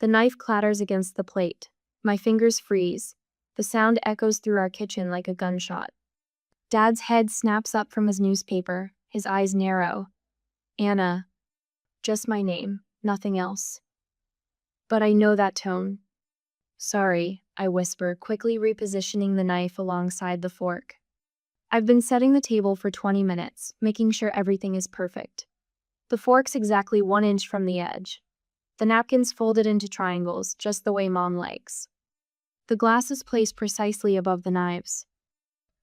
The knife clatters against the plate. My fingers freeze. The sound echoes through our kitchen like a gunshot. Dad's head snaps up from his newspaper, his eyes narrow. Anna. Just my name, nothing else. But I know that tone. Sorry, I whisper, quickly repositioning the knife alongside the fork. I've been setting the table for 20 minutes, making sure everything is perfect. The fork's exactly 1 inch from the edge. The napkins folded into triangles, just the way Mom likes. The glass is placed precisely above the knives.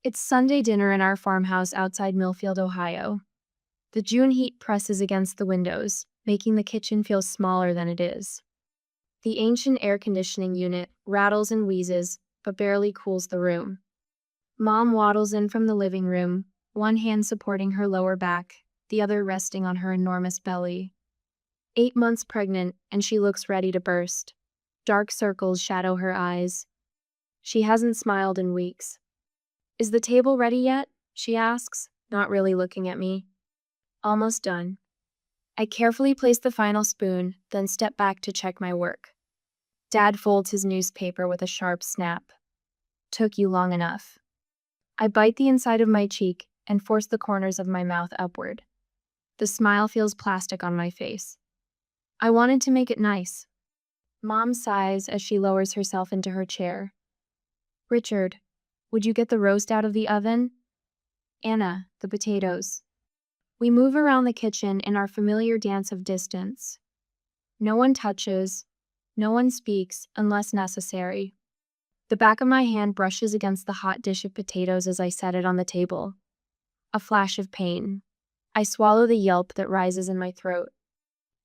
It's Sunday dinner in our farmhouse outside Millfield, Ohio. The June heat presses against the windows, making the kitchen feel smaller than it is. The ancient air conditioning unit rattles and wheezes, but barely cools the room. Mom waddles in from the living room, one hand supporting her lower back, the other resting on her enormous belly. 8 months pregnant, and she looks ready to burst. Dark circles shadow her eyes. She hasn't smiled in weeks. Is the table ready yet? She asks, not really looking at me. Almost done. I carefully place the final spoon, then step back to check my work. Dad folds his newspaper with a sharp snap. Took you long enough. I bite the inside of my cheek and force the corners of my mouth upward. The smile feels plastic on my face. I wanted to make it nice. Mom sighs as she lowers herself into her chair. Richard, would you get the roast out of the oven? Anna, the potatoes. We move around the kitchen in our familiar dance of distance. No one touches, no one speaks unless necessary. The back of my hand brushes against the hot dish of potatoes as I set it on the table. A flash of pain. I swallow the yelp that rises in my throat.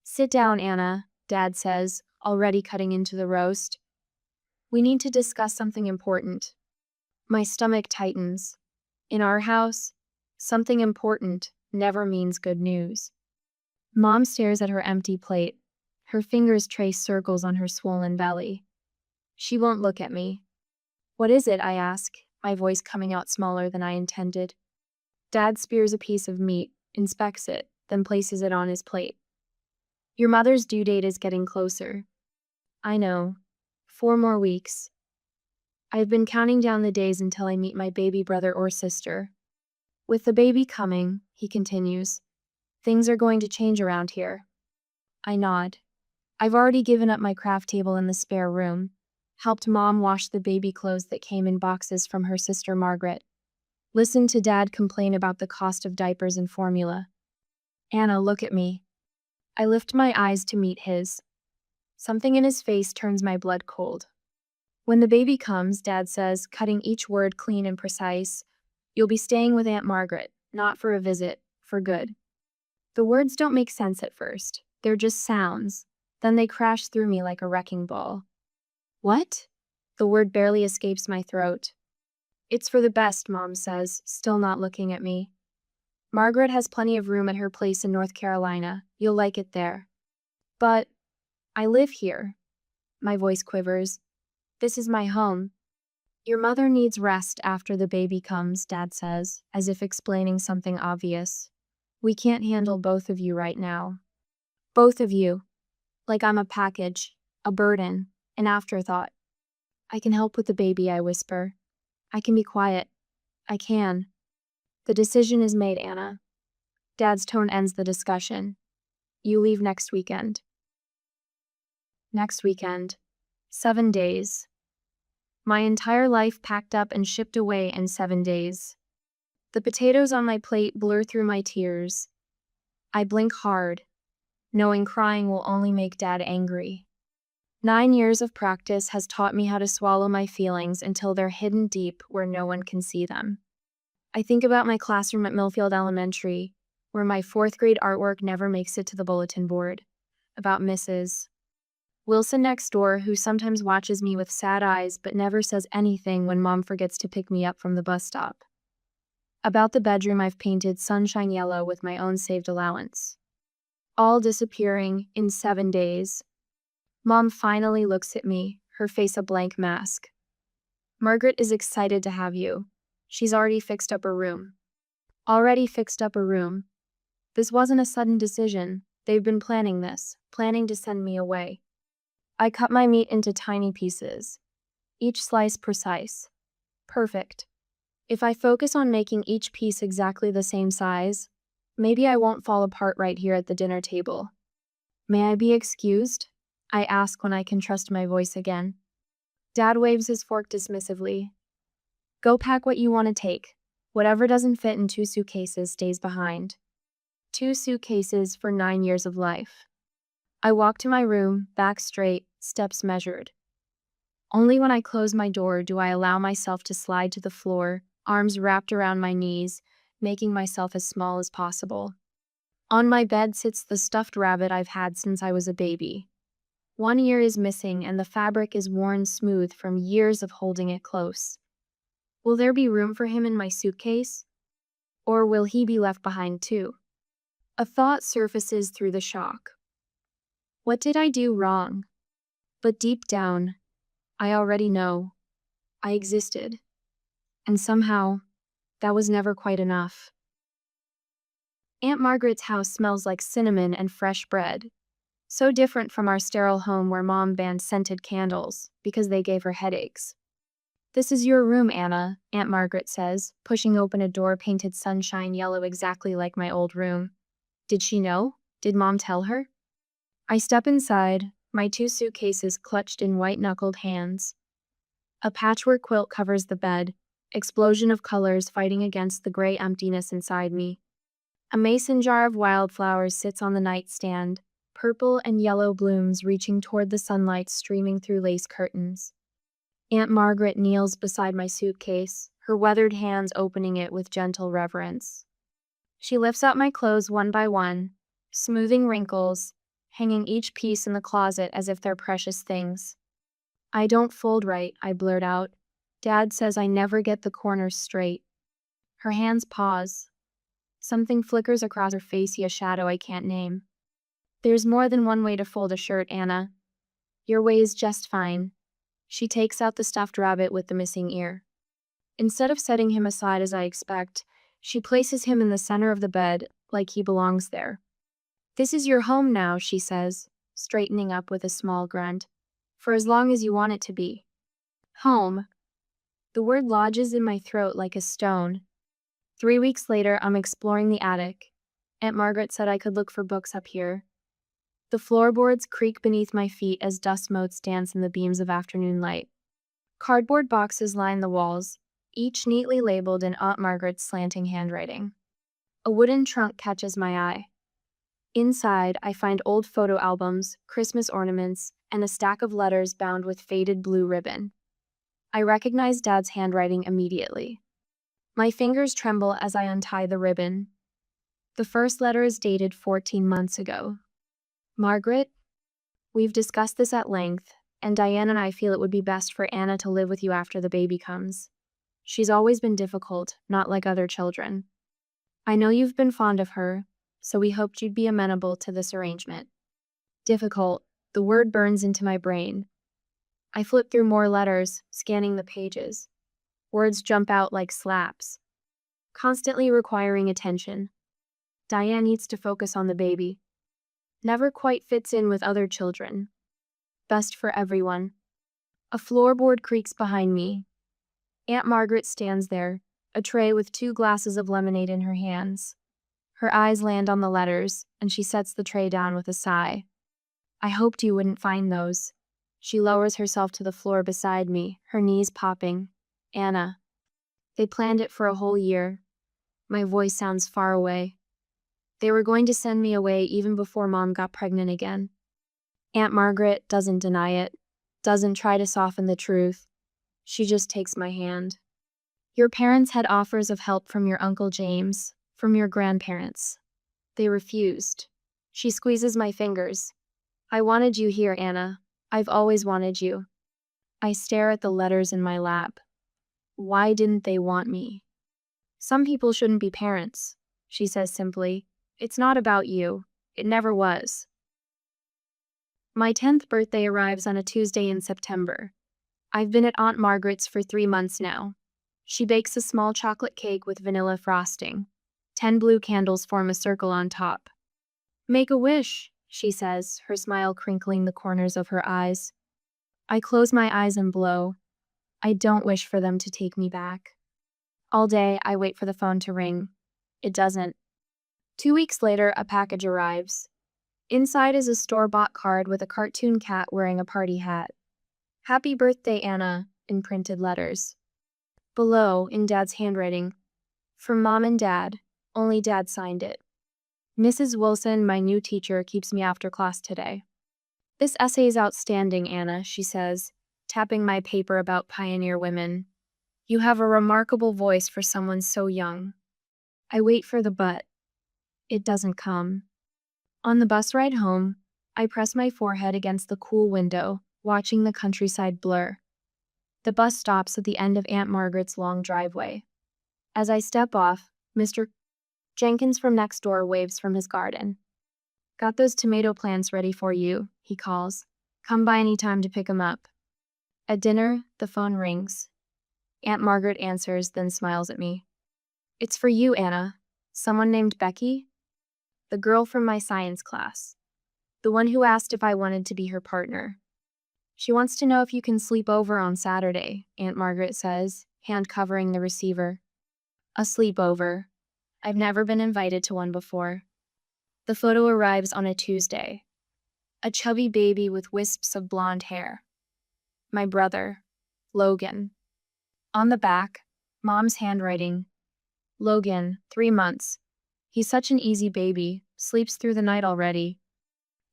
Sit down, Anna, Dad says, already cutting into the roast. We need to discuss something important. My stomach tightens. In our house, something important never means good news. Mom stares at her empty plate. Her fingers trace circles on her swollen belly. She won't look at me. What is it? I ask, my voice coming out smaller than I intended. Dad spears a piece of meat, inspects it, then places it on his plate. Your mother's due date is getting closer. I know. 4 more weeks. I've been counting down the days until I meet my baby brother or sister. With the baby coming, he continues, things are going to change around here. I nod. I've already given up my craft table in the spare room, helped Mom wash the baby clothes that came in boxes from her sister Margaret, listened to Dad complain about the cost of diapers and formula. Anna, look at me. I lift my eyes to meet his. Something in his face turns my blood cold. When the baby comes, Dad says, cutting each word clean and precise, you'll be staying with Aunt Margaret, not for a visit, for good. The words don't make sense at first. They're just sounds. Then they crash through me like a wrecking ball. What? The word barely escapes my throat. It's for the best, Mom says, still not looking at me. Margaret has plenty of room at her place in North Carolina. You'll like it there. But I live here. My voice quivers. This is my home. Your mother needs rest after the baby comes, Dad says, as if explaining something obvious. We can't handle both of you right now. Both of you. Like I'm a package, a burden, an afterthought. I can help with the baby, I whisper. I can be quiet. I can. The decision is made, Anna. Dad's tone ends the discussion. You leave next weekend. Next weekend. 7 days. My entire life packed up and shipped away in 7 days. The potatoes on my plate blur through my tears. I blink hard, knowing crying will only make Dad angry. 9 years of practice has taught me how to swallow my feelings until they're hidden deep where no one can see them. I think about my classroom at Millfield Elementary, where my 4th grade artwork never makes it to the bulletin board. About Mrs. Wilson next door, who sometimes watches me with sad eyes but never says anything when Mom forgets to pick me up from the bus stop. About the bedroom I've painted sunshine yellow with my own saved allowance. All disappearing in 7 days. Mom finally looks at me, her face a blank mask. Margaret is excited to have you. She's already fixed up a room. Already fixed up a room. This wasn't a sudden decision. They've been planning this, planning to send me away. I cut my meat into tiny pieces, each slice precise. Perfect. If I focus on making each piece exactly the same size, maybe I won't fall apart right here at the dinner table. May I be excused? I ask when I can trust my voice again. Dad waves his fork dismissively. Go pack what you want to take. Whatever doesn't fit in 2 suitcases stays behind. 2 suitcases for 9 years of life. I walk to my room, back straight, steps measured. Only when I close my door do I allow myself to slide to the floor, arms wrapped around my knees, making myself as small as possible. On my bed sits the stuffed rabbit I've had since I was a baby. One ear is missing and the fabric is worn smooth from years of holding it close. Will there be room for him in my suitcase? Or will he be left behind too? A thought surfaces through the shock. What did I do wrong? But deep down, I already know. I existed. And somehow, that was never quite enough. Aunt Margaret's house smells like cinnamon and fresh bread. So different from our sterile home where Mom banned scented candles because they gave her headaches. This is your room, Anna, Aunt Margaret says, pushing open a door painted sunshine yellow exactly like my old room. Did she know? Did Mom tell her? I step inside, my 2 suitcases clutched in white-knuckled hands. A patchwork quilt covers the bed, explosion of colors fighting against the gray emptiness inside me. A mason jar of wildflowers sits on the nightstand, purple and yellow blooms reaching toward the sunlight streaming through lace curtains. Aunt Margaret kneels beside my suitcase, her weathered hands opening it with gentle reverence. She lifts out my clothes one by one, smoothing wrinkles, hanging each piece in the closet as if they're precious things. I don't fold right, I blurt out. Dad says I never get the corners straight. Her hands pause. Something flickers across her face, a shadow I can't name. There's more than one way to fold a shirt, Anna. Your way is just fine. She takes out the stuffed rabbit with the missing ear. Instead of setting him aside as I expect, she places him in the center of the bed, like he belongs there. This is your home now, she says, straightening up with a small grunt. For as long as you want it to be. Home. The word lodges in my throat like a stone. 3 weeks later, I'm exploring the attic. Aunt Margaret said I could look for books up here. The floorboards creak beneath my feet as dust motes dance in the beams of afternoon light. Cardboard boxes line the walls, each neatly labeled in Aunt Margaret's slanting handwriting. A wooden trunk catches my eye. Inside, I find old photo albums, Christmas ornaments, and a stack of letters bound with faded blue ribbon. I recognize Dad's handwriting immediately. My fingers tremble as I untie the ribbon. The first letter is dated 14 months ago. Margaret, we've discussed this at length, and Diane and I feel it would be best for Anna to live with you after the baby comes. She's always been difficult, not like other children. I know you've been fond of her, so we hoped you'd be amenable to this arrangement. Difficult, the word burns into my brain. I flip through more letters, scanning the pages. Words jump out like slaps. Constantly requiring attention. Diane needs to focus on the baby. Never quite fits in with other children. Best for everyone. A floorboard creaks behind me. Aunt Margaret stands there, a tray with 2 glasses of lemonade in her hands. Her eyes land on the letters, and she sets the tray down with a sigh. I hoped you wouldn't find those. She lowers herself to the floor beside me, her knees popping. Anna. They planned it for a whole year. My voice sounds far away. They were going to send me away even before Mom got pregnant again. Aunt Margaret doesn't deny it, doesn't try to soften the truth. She just takes my hand. Your parents had offers of help from your Uncle James, from your grandparents. They refused. She squeezes my fingers. I wanted you here, Anna. I've always wanted you. I stare at the letters in my lap. Why didn't they want me? Some people shouldn't be parents, she says simply. It's not about you. It never was. My 10th birthday arrives on a Tuesday in September. I've been at Aunt Margaret's for 3 months now. She bakes a small chocolate cake with vanilla frosting. 10 blue candles form a circle on top. Make a wish, she says, her smile crinkling the corners of her eyes. I close my eyes and blow. I don't wish for them to take me back. All day, I wait for the phone to ring. It doesn't. 2 weeks later, a package arrives. Inside is a store-bought card with a cartoon cat wearing a party hat. Happy birthday, Anna, in printed letters. Below, in Dad's handwriting, from Mom and Dad, only Dad signed it. Mrs. Wilson, my new teacher, keeps me after class today. This essay is outstanding, Anna, she says, tapping my paper about pioneer women. You have a remarkable voice for someone so young. I wait for the but. It doesn't come. On the bus ride home, I press my forehead against the cool window, watching the countryside blur. The bus stops at the end of Aunt Margaret's long driveway. As I step off, Mr. Jenkins from next door waves from his garden. Got those tomato plants ready for you, he calls. Come by any time to pick 'em up. At dinner, the phone rings. Aunt Margaret answers, then smiles at me. It's for you, Anna. Someone named Becky? The girl from my science class. The one who asked if I wanted to be her partner. She wants to know if you can sleep over on Saturday, Aunt Margaret says, hand covering the receiver. A sleepover. I've never been invited to one before. The photo arrives on a Tuesday. A chubby baby with wisps of blonde hair. My brother, Logan. On the back, Mom's handwriting. Logan, 3 months. He's such an easy baby, sleeps through the night already.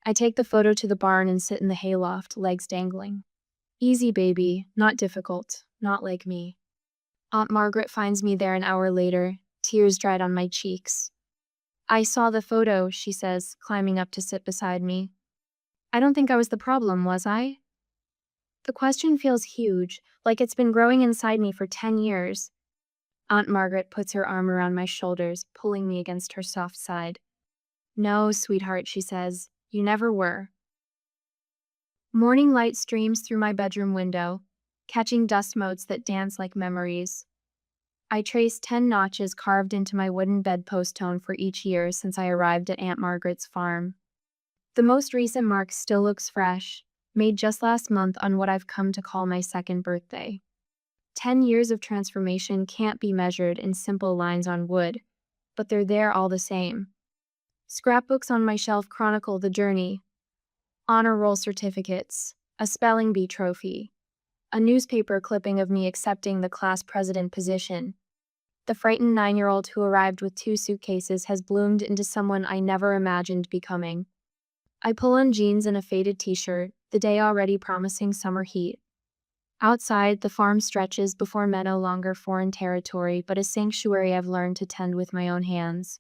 I take the photo to the barn and sit in the hayloft, legs dangling. Easy baby, not difficult, not like me. Aunt Margaret finds me there an hour later, tears dried on my cheeks. I saw the photo, she says, climbing up to sit beside me. I don't think I was the problem, was I? The question feels huge, like it's been growing inside me for 10 years. Aunt Margaret puts her arm around my shoulders, pulling me against her soft side. No, sweetheart, she says, you never were. Morning light streams through my bedroom window, catching dust motes that dance like memories. I trace 10 notches carved into my wooden bedpost tone for each year since I arrived at Aunt Margaret's farm. The most recent mark still looks fresh, made just last month on what I've come to call my second birthday. 10 years of transformation can't be measured in simple lines on wood, but they're there all the same. Scrapbooks on my shelf chronicle the journey. Honor roll certificates, a spelling bee trophy, a newspaper clipping of me accepting the class president position. The frightened 9-year-old who arrived with 2 suitcases has bloomed into someone I never imagined becoming. I pull on jeans and a faded t-shirt, the day already promising summer heat. Outside, the farm stretches before me no longer foreign territory, but a sanctuary I've learned to tend with my own hands.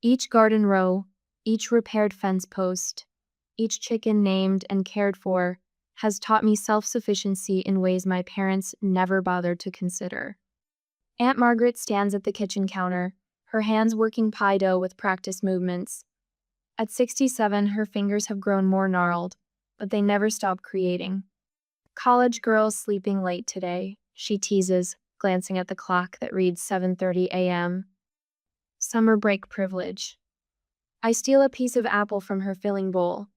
Each garden row, each repaired fence post, each chicken named and cared for, has taught me self-sufficiency in ways my parents never bothered to consider. Aunt Margaret stands at the kitchen counter, her hands working pie dough with practice movements. At 67, her fingers have grown more gnarled, but they never stop creating. College girl's sleeping late today, she teases, glancing at the clock that reads 7:30 a.m. Summer break privilege. I steal a piece of apple from her filling bowl.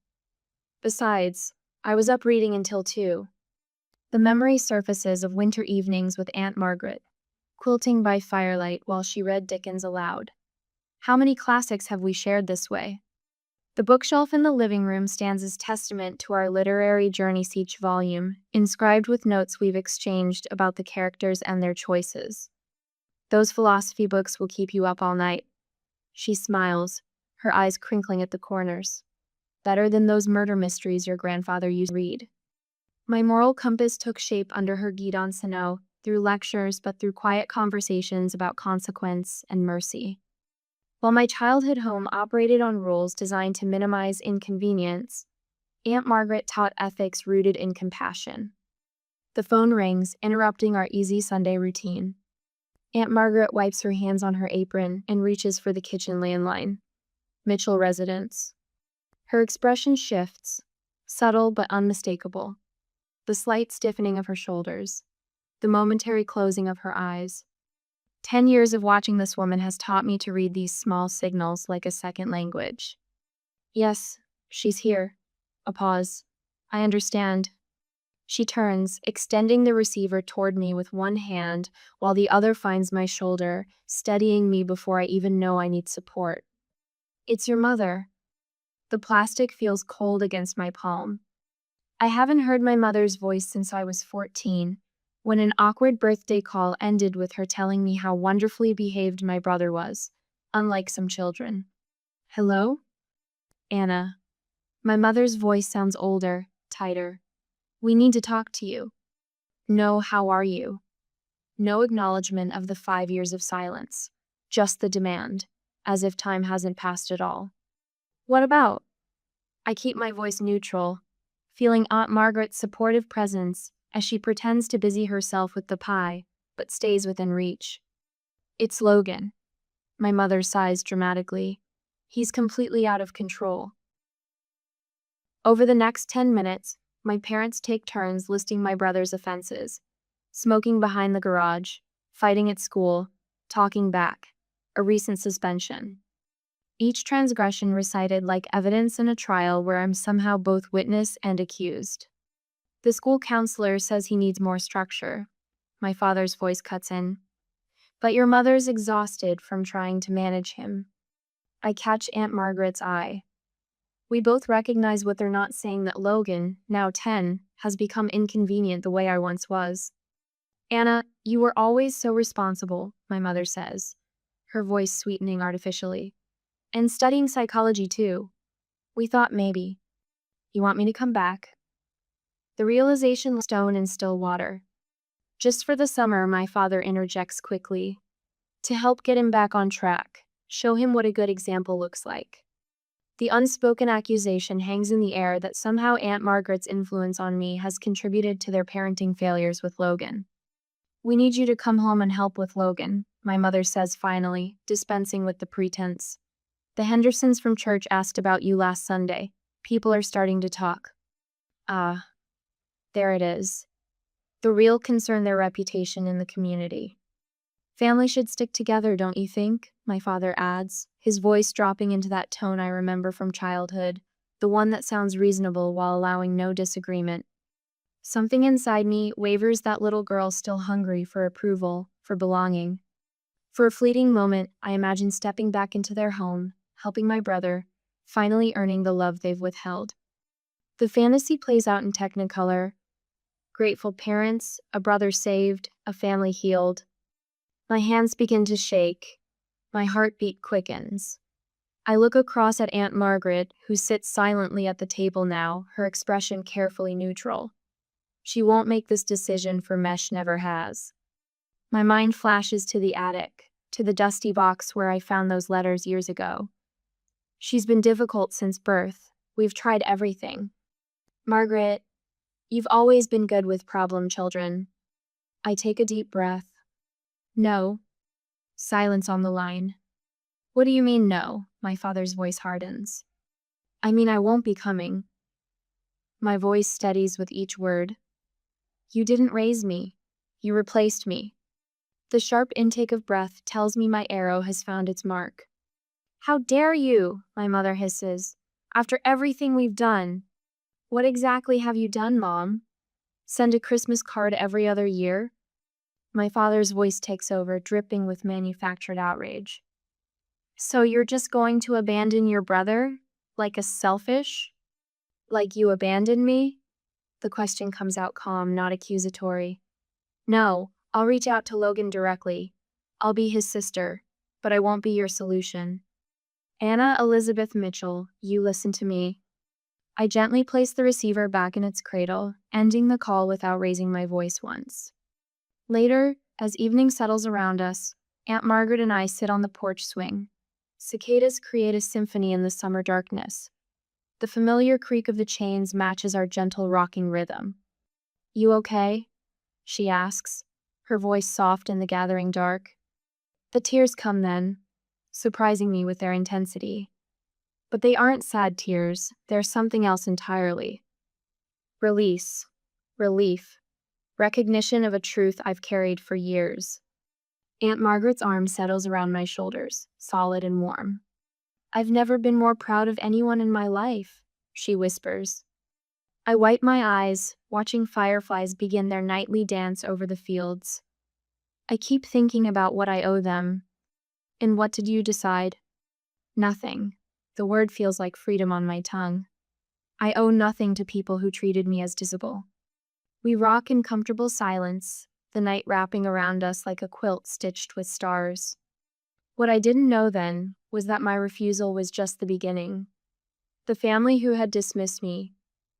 Besides, I was up reading until 2. The memory surfaces of winter evenings with Aunt Margaret, quilting by firelight while she read Dickens aloud. How many classics have we shared this way? The bookshelf in the living room stands as testament to our literary journeys, each volume, inscribed with notes we've exchanged about the characters and their choices. Those philosophy books will keep you up all night. She smiles, her eyes crinkling at the corners. Better than those murder mysteries your grandfather used to read. My moral compass took shape under her guide enseignant, through lectures but through quiet conversations about consequence and mercy. While my childhood home operated on rules designed to minimize inconvenience, Aunt Margaret taught ethics rooted in compassion. The phone rings, interrupting our easy Sunday routine. Aunt Margaret wipes her hands on her apron and reaches for the kitchen landline. Mitchell residence. Her expression shifts, subtle but unmistakable. The slight stiffening of her shoulders, the momentary closing of her eyes. 10 years of watching this woman has taught me to read these small signals like a second language. Yes, She's here. A pause. I understand. She turns, extending the receiver toward me with one hand, while the other finds my shoulder, steadying me before I even know I need support. It's your mother. The plastic feels cold against my palm. I haven't heard my mother's voice since I was 14, when an awkward birthday call ended with her telling me how wonderfully behaved my brother was, unlike some children. Hello? Anna. My mother's voice sounds older, tighter. We need to talk to you. No, how are you? No acknowledgement of the 5 years of silence. Just the demand, as if time hasn't passed at all. What about? I keep my voice neutral, feeling Aunt Margaret's supportive presence as she pretends to busy herself with the pie, but stays within reach. It's Logan. My mother sighs dramatically. He's completely out of control. Over the next 10 minutes, my parents take turns listing my brother's offenses: smoking behind the garage, fighting at school, talking back, a recent suspension. Each transgression recited like evidence in a trial where I'm somehow both witness and accused. The school counselor says he needs more structure. My father's voice cuts in. But your mother's exhausted from trying to manage him. I catch Aunt Margaret's eye. We both recognize what they're not saying: that Logan, now 10, has become inconvenient the way I once was. Anna, you were always so responsible, my mother says, her voice sweetening artificially. And studying psychology too. We thought maybe. You want me to come back? The realization: stone in still water. Just for the summer, my father interjects quickly. To help get him back on track, show him what a good example looks like. The unspoken accusation hangs in the air that somehow Aunt Margaret's influence on me has contributed to their parenting failures with Logan. We need you to come home and help with Logan, my mother says finally, dispensing with the pretense. The Hendersons from church asked about you last Sunday. People are starting to talk. Ah, there it is. The real concern: their reputation in the community. Family should stick together, don't you think? My father adds, his voice dropping into that tone I remember from childhood, the one that sounds reasonable while allowing no disagreement. Something inside me wavers, that little girl still hungry for approval, for belonging. For a fleeting moment, I imagine stepping back into their home, helping my brother, finally earning the love they've withheld. The fantasy plays out in Technicolor. Grateful parents, a brother saved, a family healed. My hands begin to shake. My heartbeat quickens. I look across at Aunt Margaret, who sits silently at the table now, her expression carefully neutral. She won't make this decision, for Mesh never has. My mind flashes to the attic, to the dusty box where I found those letters years ago. She's been difficult since birth. We've tried everything. Margaret, you've always been good with problem children. I take a deep breath. No. Silence on the line. What do you mean, no? My father's voice hardens. I mean, I won't be coming. My voice steadies with each word. You didn't raise me. You replaced me. The sharp intake of breath tells me my arrow has found its mark. How dare you? My mother hisses. After everything we've done. What exactly have you done, Mom? Send a Christmas card every other year? My father's voice takes over, dripping with manufactured outrage. So you're just going to abandon your brother? Like a selfish? Like you abandoned me? The question comes out calm, not accusatory. No, I'll reach out to Logan directly. I'll be his sister, but I won't be your solution. Anna Elizabeth Mitchell, you listen to me. I gently place the receiver back in its cradle, ending the call without raising my voice once. Later, as evening settles around us, Aunt Margaret and I sit on the porch swing. Cicadas create a symphony in the summer darkness. The familiar creak of the chains matches our gentle rocking rhythm. You okay? She asks, her voice soft in the gathering dark. The tears come then, surprising me with their intensity. But they aren't sad tears, they're something else entirely. Release. Relief. Recognition of a truth I've carried for years. Aunt Margaret's arm settles around my shoulders, solid and warm. I've never been more proud of anyone in my life. she whispers. I wipe my eyes, watching fireflies begin their nightly dance over the fields. I keep thinking about what I owe them. And what did you decide? Nothing. The word feels like freedom on my tongue. I owe nothing to people who treated me as disable. We rock in comfortable silence, the night wrapping around us like a quilt stitched with stars. What I didn't know then was that my refusal was just the beginning. The family who had dismissed me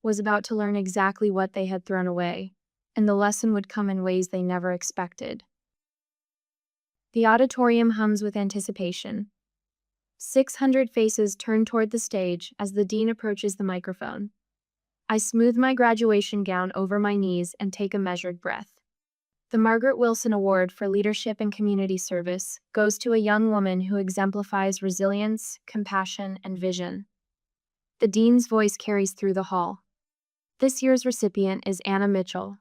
was about to learn exactly what they had thrown away, and the lesson would come in ways they never expected. The auditorium hums with anticipation. 600 faces turn toward the stage as the dean approaches the microphone. I smooth my graduation gown over my knees and take a measured breath. The Margaret Wilson Award for Leadership and Community Service goes to a young woman who exemplifies resilience, compassion, and vision. The dean's voice carries through the hall. This year's recipient is Anna Mitchell.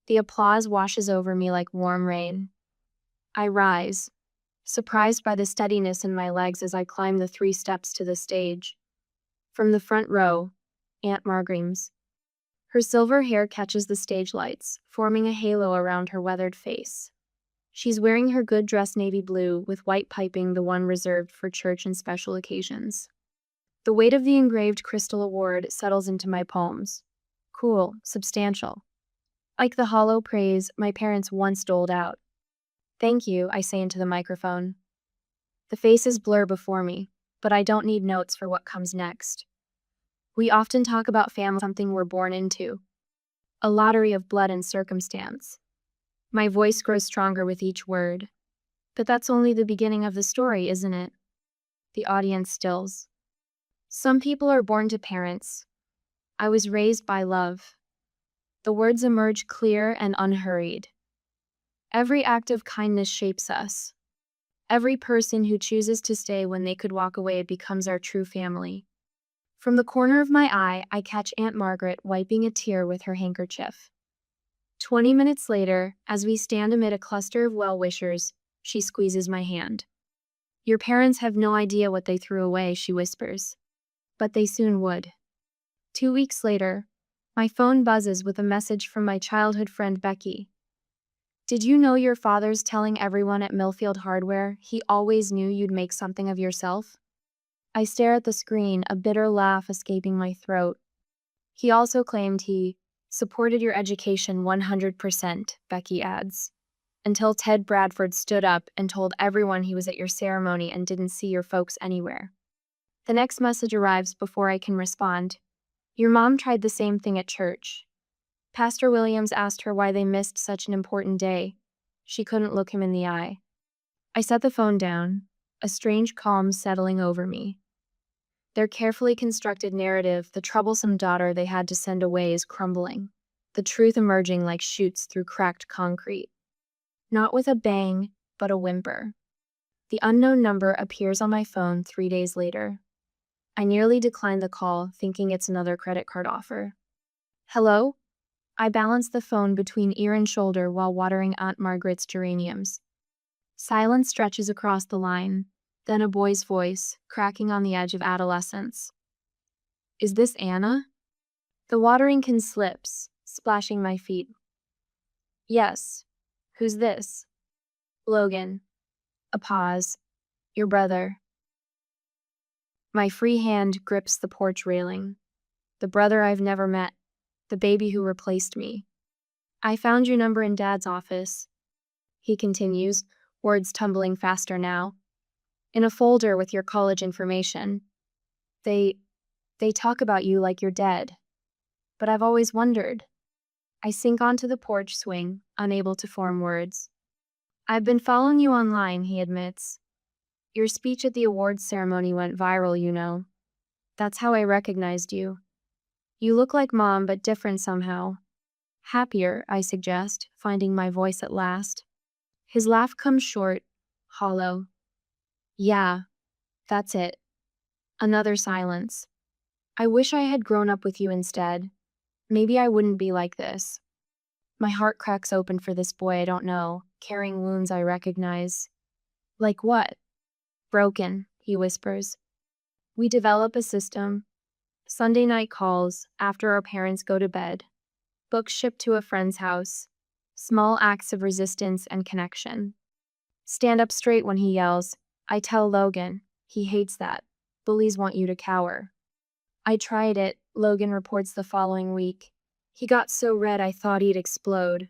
The applause washes over me like warm rain. I rise, surprised by the steadiness in my legs as I climb the 3 steps to the stage. From the front row, Aunt Margreams. Her silver hair catches the stage lights, forming a halo around her weathered face. She's wearing her good dress navy blue with white piping, the one reserved for church and special occasions. The weight of the engraved crystal award settles into my palms. Cool, substantial. Like the hollow praise my parents once doled out. Thank you, I say into the microphone. The faces blur before me, but I don't need notes for what comes next. We often talk about family, something we're born into. A lottery of blood and circumstance. My voice grows stronger with each word. But that's only the beginning of the story, isn't it? The audience stills. Some people are born to parents. I was raised by love. The words emerge clear and unhurried. Every act of kindness shapes us. Every person who chooses to stay when they could walk away becomes our true family. From the corner of my eye, I catch Aunt Margaret wiping a tear with her handkerchief. 20 minutes later, as we stand amid a cluster of well-wishers, she squeezes my hand. Your parents have no idea what they threw away, she whispers. But they soon would. 2 weeks later, my phone buzzes with a message from my childhood friend Becky. Did you know your father's telling everyone at Millfield Hardware he always knew you'd make something of yourself? I stare at the screen, a bitter laugh escaping my throat. He also claimed he supported your education 100%, Becky adds, until Ted Bradford stood up and told everyone he was at your ceremony and didn't see your folks anywhere. The next message arrives before I can respond. Your mom tried the same thing at church. Pastor Williams asked her why they missed such an important day. She couldn't look him in the eye. I set the phone down, a strange calm settling over me. Their carefully constructed narrative, the troublesome daughter they had to send away, is crumbling, the truth emerging like shoots through cracked concrete. Not with a bang, but a whimper. The unknown number appears on my phone 3 days later. I nearly decline the call, thinking it's another credit card offer. Hello? I balance the phone between ear and shoulder while watering Aunt Margaret's geraniums. Silence stretches across the line, then a boy's voice, cracking on the edge of adolescence. Is this Anna? The watering can slips, splashing my feet. Yes. Who's this? Logan. A pause. Your brother. My free hand grips the porch railing. The brother I've never met. The baby who replaced me. I found your number in Dad's office. He continues, words tumbling faster now. In a folder with your college information. They talk about you like you're dead. But I've always wondered. I sink onto the porch swing, unable to form words. I've been following you online, he admits. Your speech at the awards ceremony went viral, you know. That's how I recognized you. You look like Mom, but different somehow. Happier, I suggest, finding my voice at last. His laugh comes short, hollow. Yeah, that's it. Another silence. I wish I had grown up with you instead. Maybe I wouldn't be like this. My heart cracks open for this boy I don't know, carrying wounds I recognize. Like what? Broken, he whispers. We develop a system. Sunday night calls after our parents go to bed. Books shipped to a friend's house. Small acts of resistance and connection. Stand up straight when he yells. I tell Logan. He hates that. Bullies want you to cower. I tried it, Logan reports the following week. He got so red I thought he'd explode.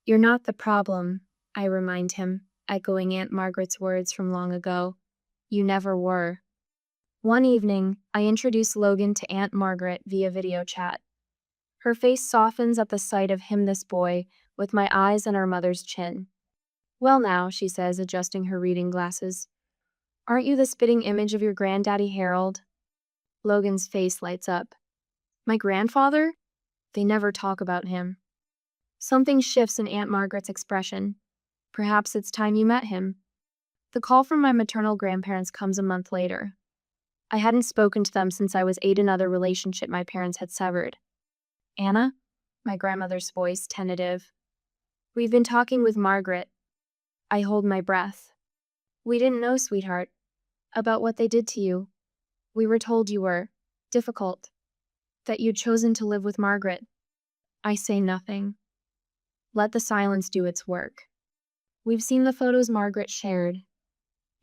You're not the problem, I remind him, echoing Aunt Margaret's words from long ago. You never were. One evening, I introduce Logan to Aunt Margaret via video chat. Her face softens at the sight of him, this boy, with my eyes and our mother's chin. Well now, she says, adjusting her reading glasses. Aren't you the spitting image of your granddaddy Harold? Logan's face lights up. My grandfather? They never talk about him. Something shifts in Aunt Margaret's expression. Perhaps it's time you met him. The call from my maternal grandparents comes a month later. I hadn't spoken to them since I was 8, another relationship my parents had severed. Anna? My grandmother's voice, tentative. We've been talking with Margaret. I hold my breath. We didn't know, sweetheart, about what they did to you. We were told you were difficult, that you'd chosen to live with Margaret. I say nothing. Let the silence do its work. We've seen the photos Margaret shared.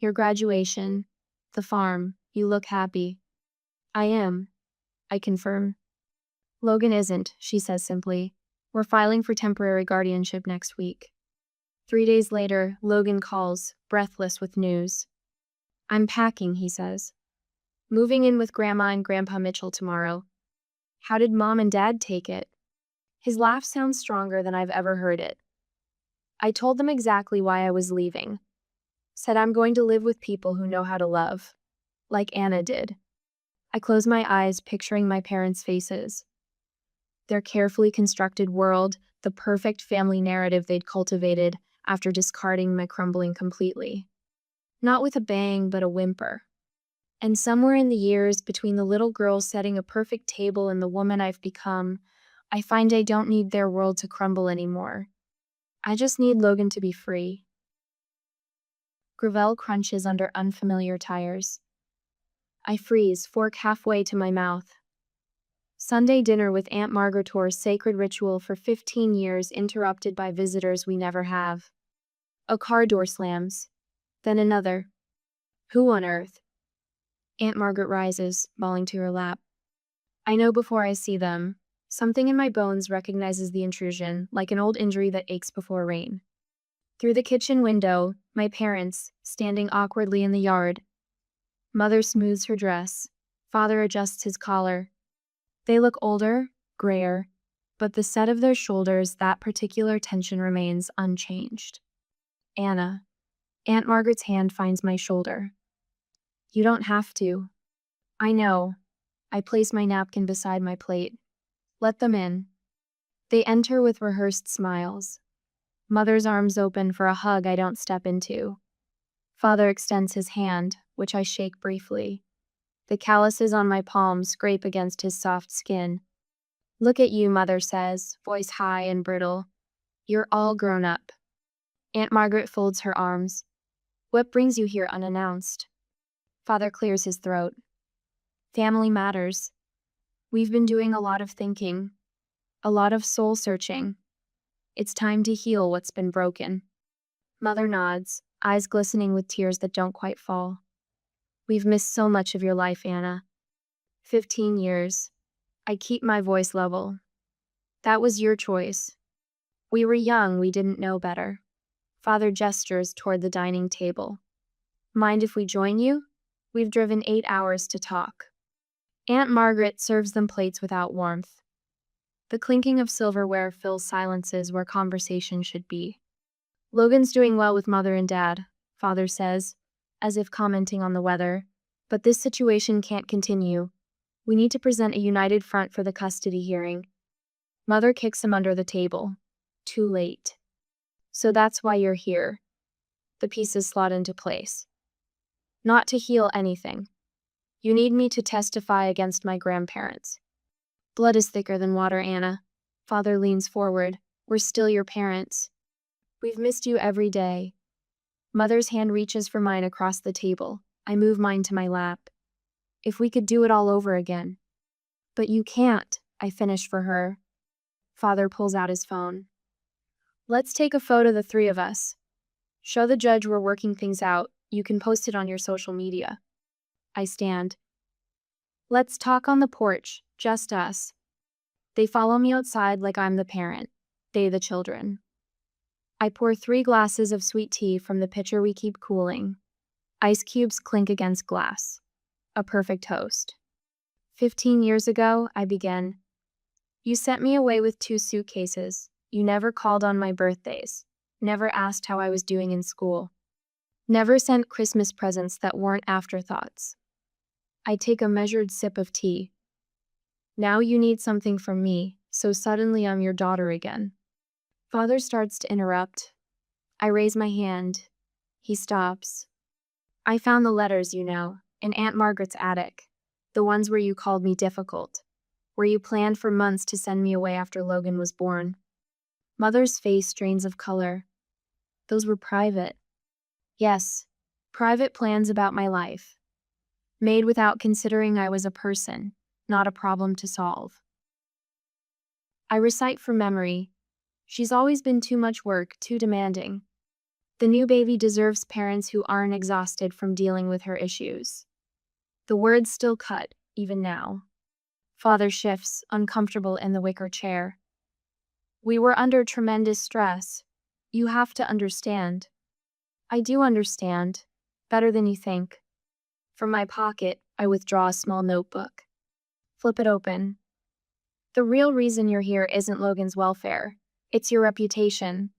Your graduation, the farm, you look happy. I am, I confirm. Logan isn't, she says simply. We're filing for temporary guardianship next week. 3 days later, Logan calls, breathless with news. I'm packing, he says. Moving in with Grandma and Grandpa Mitchell tomorrow. How did Mom and Dad take it? His laugh sounds stronger than I've ever heard it. I told them exactly why I was leaving. Said I'm going to live with people who know how to love. Like Anna did. I close my eyes, picturing my parents' faces. Their carefully constructed world, the perfect family narrative they'd cultivated after discarding my crumbling completely. Not with a bang, but a whimper. And somewhere in the years between the little girl setting a perfect table and the woman I've become, I find I don't need their world to crumble anymore. I just need Logan to be free. Gravel crunches under unfamiliar tires. I freeze, fork halfway to my mouth. Sunday dinner with Aunt Margaret's sacred ritual for 15 years interrupted by visitors we never have. A car door slams. Then another. Who on earth? Aunt Margaret rises, falling to her lap. I know before I see them. Something in my bones recognizes the intrusion, like an old injury that aches before rain. Through the kitchen window, my parents, standing awkwardly in the yard. Mother smooths her dress. Father adjusts his collar. They look older, grayer, but the set of their shoulders, that particular tension remains unchanged. Anna. Aunt Margaret's hand finds my shoulder. You don't have to. I know. I place my napkin beside my plate. Let them in. They enter with rehearsed smiles. Mother's arms open for a hug I don't step into. Father extends his hand, which I shake briefly. The calluses on my palms scrape against his soft skin. Look at you, Mother says, voice high and brittle. You're all grown up. Aunt Margaret folds her arms. What brings you here unannounced? Father clears his throat. Family matters. We've been doing a lot of thinking, a lot of soul searching. It's time to heal what's been broken. Mother nods, eyes glistening with tears that don't quite fall. We've missed so much of your life, Anna. 15 years. I keep my voice level. That was your choice. We were young, we didn't know better. Father gestures toward the dining table. Mind if we join you? We've driven 8 hours to talk. Aunt Margaret serves them plates without warmth. The clinking of silverware fills silences where conversation should be. Logan's doing well with Mother and Dad, Father says, as if commenting on the weather. But this situation can't continue. We need to present a united front for the custody hearing. Mother kicks him under the table. Too late. So that's why you're here. The pieces slot into place. Not to heal anything. You need me to testify against my grandparents. Blood is thicker than water, Anna. Father leans forward. We're still your parents. We've missed you every day. Mother's hand reaches for mine across the table. I move mine to my lap. If we could do it all over again. But you can't, I finish for her. Father pulls out his phone. Let's take a photo, the three of us. Show the judge we're working things out. You can post it on your social media. I stand. Let's talk on the porch, just us. They follow me outside like I'm the parent, they the children. I pour 3 glasses of sweet tea from the pitcher we keep cooling. Ice cubes clink against glass. A perfect host. 15 years ago, I begin. You sent me away with 2 suitcases. You never called on my birthdays. Never asked how I was doing in school. Never sent Christmas presents that weren't afterthoughts. I take a measured sip of tea. Now you need something from me, so suddenly I'm your daughter again. Father starts to interrupt. I raise my hand. He stops. I found the letters, in Aunt Margaret's attic. The ones where you called me difficult. Where you planned for months to send me away after Logan was born. Mother's face strains of color. Those were private. Yes, private plans about my life. Made without considering I was a person, not a problem to solve. I recite from memory. She's always been too much work, too demanding. The new baby deserves parents who aren't exhausted from dealing with her issues. The words still cut, even now. Father shifts, uncomfortable in the wicker chair. We were under tremendous stress. You have to understand. I do understand. Better than you think. From my pocket, I withdraw a small notebook. Flip it open. The real reason you're here isn't Logan's welfare. It's your reputation.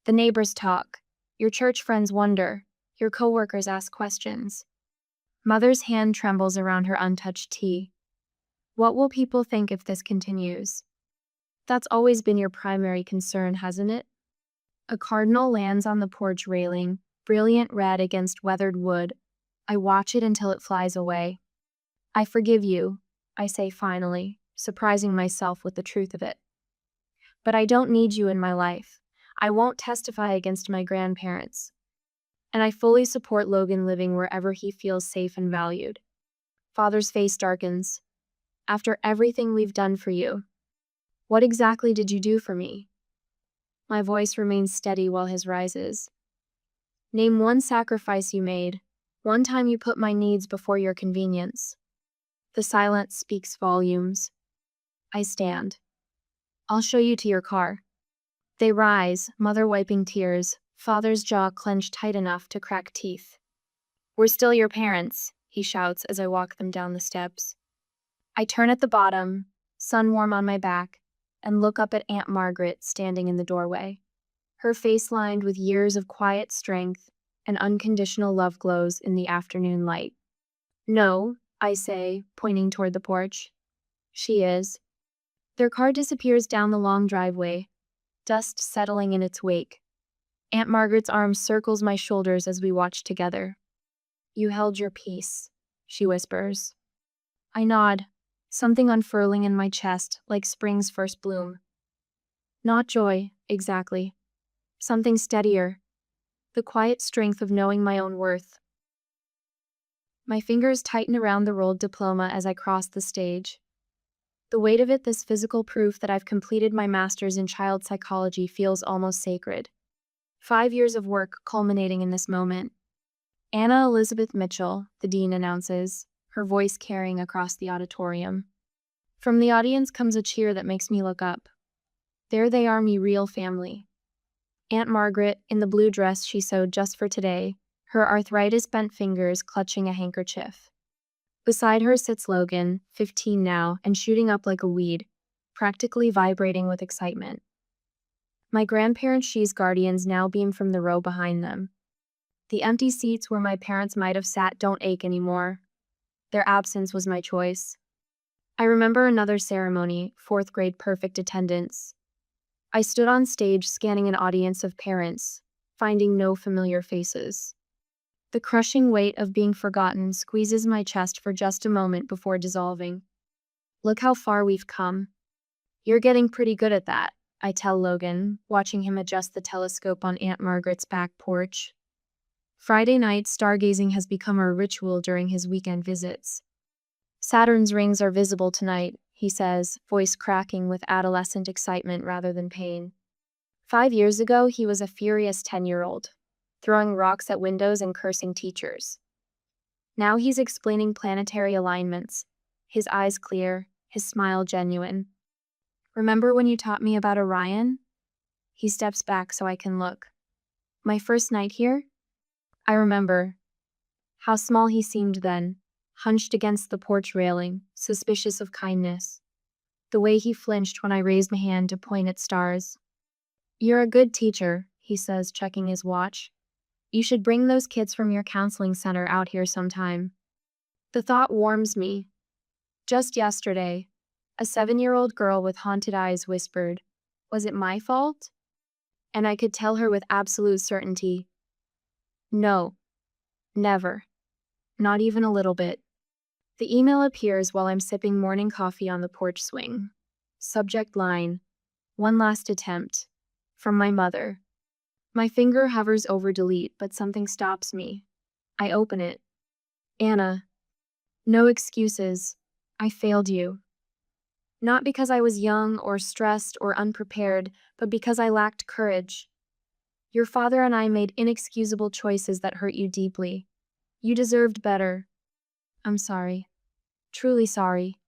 The neighbors talk. Your church friends wonder. Your coworkers ask questions. Mother's hand trembles around her untouched tea. What will people think if this continues? That's always been your primary concern, hasn't it? A cardinal lands on the porch railing, brilliant red against weathered wood. I watch it until it flies away. I forgive you, I say finally, surprising myself with the truth of it. But I don't need you in my life. I won't testify against my grandparents. And I fully support Logan living wherever he feels safe and valued. Father's face darkens. After everything we've done for you, what exactly did you do for me? My voice remains steady while his rises. Name one sacrifice you made, one time you put my needs before your convenience. The silence speaks volumes. I stand. I'll show you to your car. They rise, mother wiping tears, father's jaw clenched tight enough to crack teeth. We're still your parents, he shouts as I walk them down the steps. I turn at the bottom, sun warm on my back, and look up at Aunt Margaret standing in the doorway. Her face lined with years of quiet strength and unconditional love glows in the afternoon light. No, I say, pointing toward the porch. She is. Their car disappears down the long driveway, dust settling in its wake. Aunt Margaret's arm circles my shoulders as we watch together. You held your peace, she whispers. I nod, something unfurling in my chest like spring's first bloom. Not joy, exactly. Something steadier. The quiet strength of knowing my own worth. My fingers tighten around the rolled diploma as I cross the stage. The weight of it, this physical proof that I've completed my master's in child psychology, feels almost sacred. 5 years of work culminating in this moment. Anna Elizabeth Mitchell, the dean announces, her voice carrying across the auditorium. From the audience comes a cheer that makes me look up. There they are, me real family. Aunt Margaret, in the blue dress she sewed just for today, her arthritis-bent fingers clutching a handkerchief. Beside her sits Logan, 15 now, and shooting up like a weed, practically vibrating with excitement. My grandparents' She's guardians now beam from the row behind them. The empty seats where my parents might have sat don't ache anymore. Their absence was my choice. I remember another ceremony, 4th grade perfect attendance. I stood on stage scanning an audience of parents, finding no familiar faces. The crushing weight of being forgotten squeezes my chest for just a moment before dissolving. Look how far we've come. You're getting pretty good at that, I tell Logan, watching him adjust the telescope on Aunt Margaret's back porch. Friday night stargazing has become a ritual during his weekend visits. Saturn's rings are visible tonight, he says, voice cracking with adolescent excitement rather than pain. 5 years ago, he was a furious 10-year-old, throwing rocks at windows and cursing teachers. Now he's explaining planetary alignments, his eyes clear, his smile genuine. Remember when you taught me about Orion? He steps back so I can look. My first night here? I remember. How small he seemed then, hunched against the porch railing, suspicious of kindness. The way he flinched when I raised my hand to point at stars. You're a good teacher, he says, checking his watch. You should bring those kids from your counseling center out here sometime. The thought warms me. Just yesterday, a 7-year-old girl with haunted eyes whispered, "Was it my fault?" And I could tell her with absolute certainty, no, never. Not even a little bit. The email appears while I'm sipping morning coffee on the porch swing. Subject line, "One last attempt." From my mother. My finger hovers over delete, but something stops me. I open it. Anna. No excuses. I failed you. Not because I was young or stressed or unprepared, but because I lacked courage. Your father and I made inexcusable choices that hurt you deeply. You deserved better. I'm sorry. Truly sorry.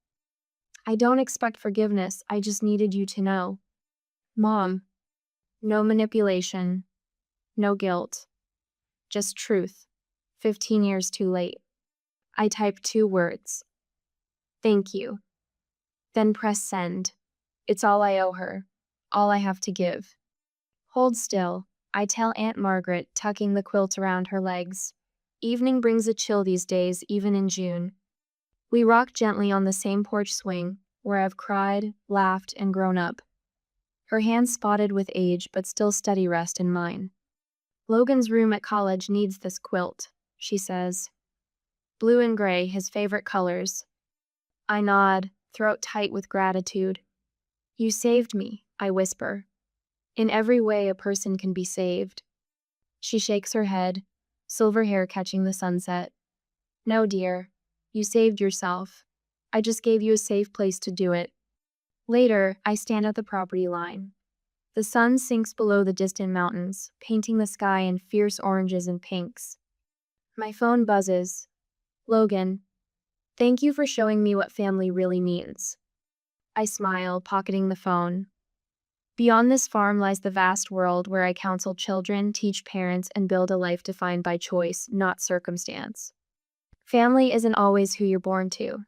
I don't expect forgiveness, I just needed you to know. Mom. No manipulation. No guilt. Just truth. 15 years too late. I type 2 words. Thank you. Then press send. It's all I owe her. All I have to give. Hold still, I tell Aunt Margaret, tucking the quilt around her legs. Evening brings a chill these days, even in June. We rock gently on the same porch swing, where I've cried, laughed, and grown up. Her hands spotted with age, but still steady rest in mine. Logan's room at college needs this quilt, she says. Blue and gray, his favorite colors. I nod, throat tight with gratitude. You saved me, I whisper. In every way a person can be saved. She shakes her head, silver hair catching the sunset. No, dear. You saved yourself. I just gave you a safe place to do it. Later, I stand at the property line. The sun sinks below the distant mountains, painting the sky in fierce oranges and pinks. My phone buzzes. Logan, thank you for showing me what family really means. I smile, pocketing the phone. Beyond this farm lies the vast world where I counsel children, teach parents, and build a life defined by choice, not circumstance. Family isn't always who you're born to.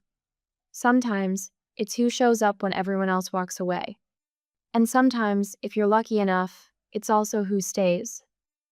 Sometimes, it's who shows up when everyone else walks away. And sometimes, if you're lucky enough, it's also who stays.